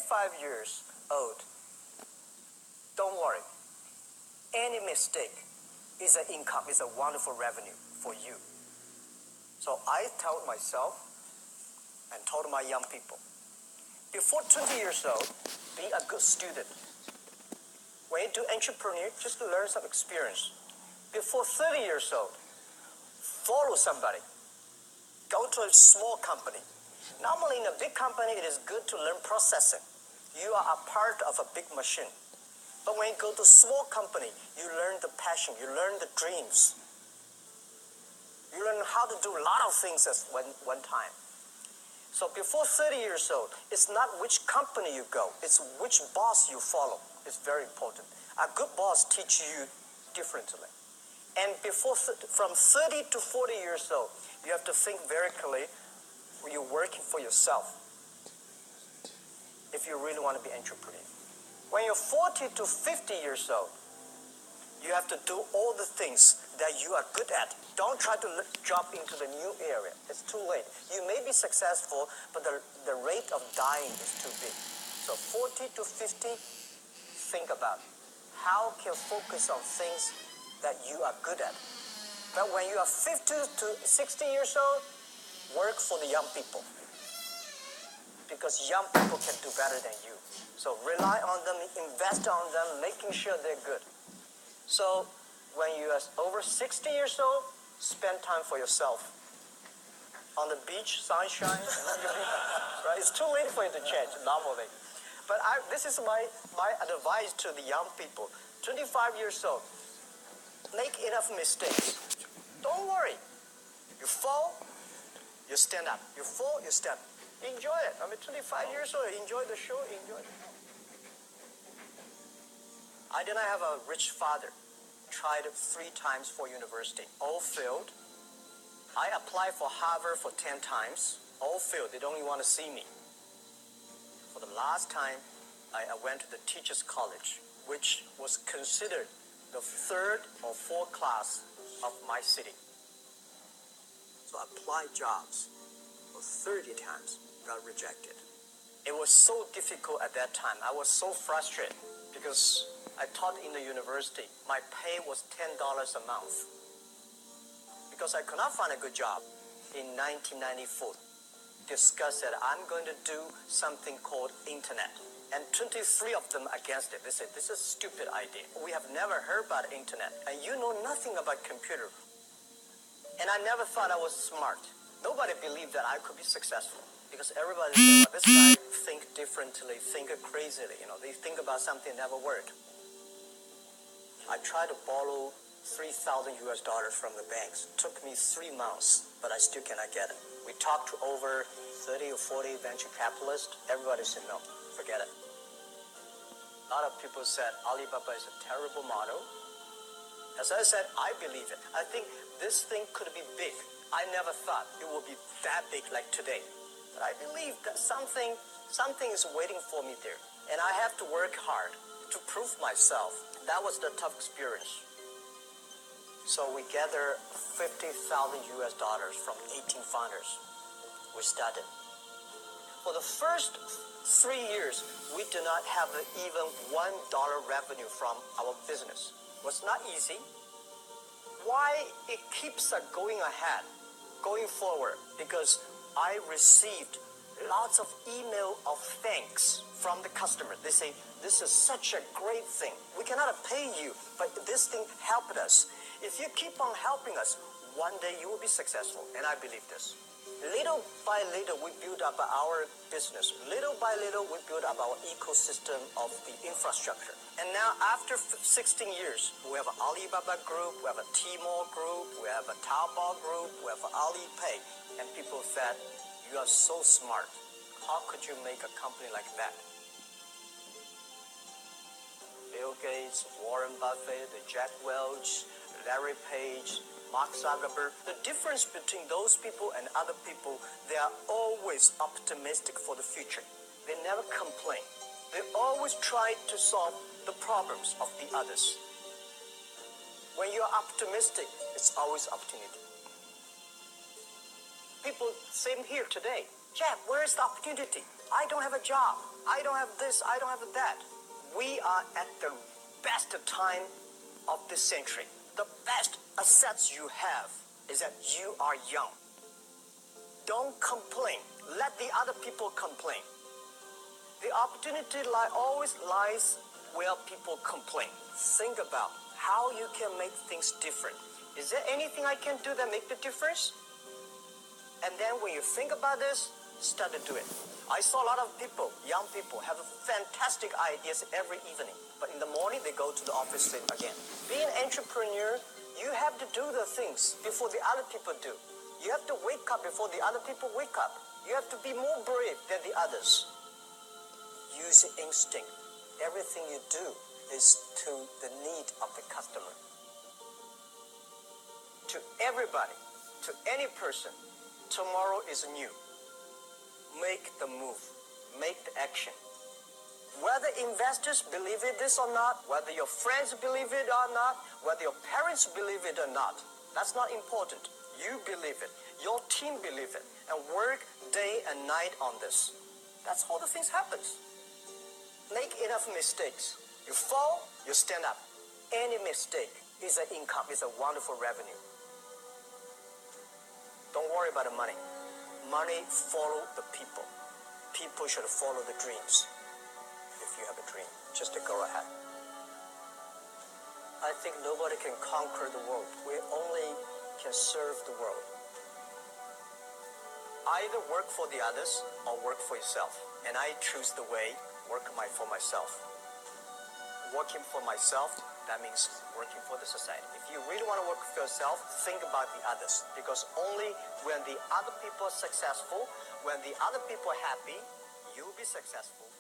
25 years old, don't worry. Any mistake is an income, is a wonderful revenue for you. So I told myself and told my young people, before 20 years old, be a good student. When you do entrepreneur, just learn some experience. Before 30 years old, follow somebody. Go to a small company. Normally in a big company, it is good to learn processing. You are a part of a big machine. But when you go to a small company, you learn the passion, you learn the dreams. You learn how to do a lot of things at one time. So before 30 years old, it's not which company you go, it's which boss you follow. It's very important. A good boss teaches you differently. And from 30 to 40 years old, you have to think very clearly when you're working for yourself if you really want to be an entrepreneur. When you're 40 to 50 years old, you have to do all the things that you are good at. Don't try to jump into the new area. It's too late. You may be successful, but the rate of dying is too big. So 40 to 50, think about how can you focus on things that you are good at. But when you are 50 to 60 years old, work for the young people. Because young people can do better than you. So rely on them, invest on them, making sure they're good. So when you are over 60 years old, spend time for yourself. On the beach, sunshine, right? It's too late for you to change normally. But this is my advice to the young people. 25 years old, make enough mistakes. Don't worry. You fall, you stand up. You fall, you stand up. Enjoy it. 25 years old, enjoy the show, enjoy it. I did not have a rich father. Tried 3 times for university. All failed. I applied for Harvard for 10 times. All failed. They don't even want to see me. For the last time, I went to the teacher's college, which was considered the 3rd or 4th class of my city. So I applied jobs for 30 times, got rejected. It was so difficult at that time. I was so frustrated because I taught in the university. My pay was $10 a month because I could not find a good job. In 1994, discussed that I'm going to do something called internet. And 23 of them against it. They said, this is a stupid idea. We have never heard about internet. And you know nothing about computer. And I never thought I was smart. Nobody believed that I could be successful. Because everybody said, well, this guy think differently, think crazily. They think about something that never worked. I tried to borrow $3,000 from the banks. Took me 3 months, but I still cannot get it. We talked to over 30 or 40 venture capitalists. Everybody said, no, forget it. A lot of people said Alibaba is a terrible model. As I said, I believe it. I think this thing could be big. I never thought it would be that big like today. But I believe that something is waiting for me there. And I have to work hard to prove myself. That was the tough experience. So we gathered $50,000 from 18 founders. We started. For the first 3 years, we did not have even $1 revenue from our business. It was not easy. Why it keeps going ahead, going forward? Because I received lots of email of thanks from the customer. They say, this is such a great thing. We cannot pay you, but this thing helped us. If you keep on helping us, one day you will be successful. And I believe this. Little by little, we build up our business. Little by little, we build up our ecosystem of the infrastructure. And now, after 16 years, we have an Alibaba group, we have a Tmall group, we have a Taobao group, we have an Alipay. And people said, you are so smart. How could you make a company like that? Bill Gates, Warren Buffett, Jack Welch, Larry Page, Mark Zuckerberg. The difference between those people and other people, they are always optimistic for the future. They never complain. They always try to solve the problems of the others. When you're optimistic, it's always opportunity. People, same here today. Jeff, where's the opportunity? I don't have a job. I don't have this. I don't have that. We are at the best time of this century. The best assets you have is that you are young. Don't complain. Let the other people complain. The opportunity always lies where people complain. Think about how you can make things different. Is there anything I can do that make the difference? And then when you think about this, start to do it. I saw a lot of people, young people, have fantastic ideas every evening. But in the morning, they go to the office again. Being an entrepreneur, you have to do the things before the other people do. You have to wake up before the other people wake up. You have to be more brave than the others. Use your instinct. Everything you do is to the need of the customer. To everybody, to any person, tomorrow is new. Make the move. Make the action. Whether investors believe it this or not, whether your friends believe it or not, whether your parents believe it or not, that's not important. You believe it. Your team believe it. And work day and night on this. That's how the things happens. Make enough mistakes. You fall, you stand up. Any mistake is an income, is a wonderful revenue. Don't worry about the money. Money follow the people. People should follow the dreams. If you have a dream, just to go ahead. I think nobody can conquer the world. We only can serve the world. Either work for the others or work for yourself. And I choose the way, work for myself. Working for myself, that means working for the society. If you really want to work for yourself, think about the others. Because only when the other people are successful, when the other people are happy, you'll be successful.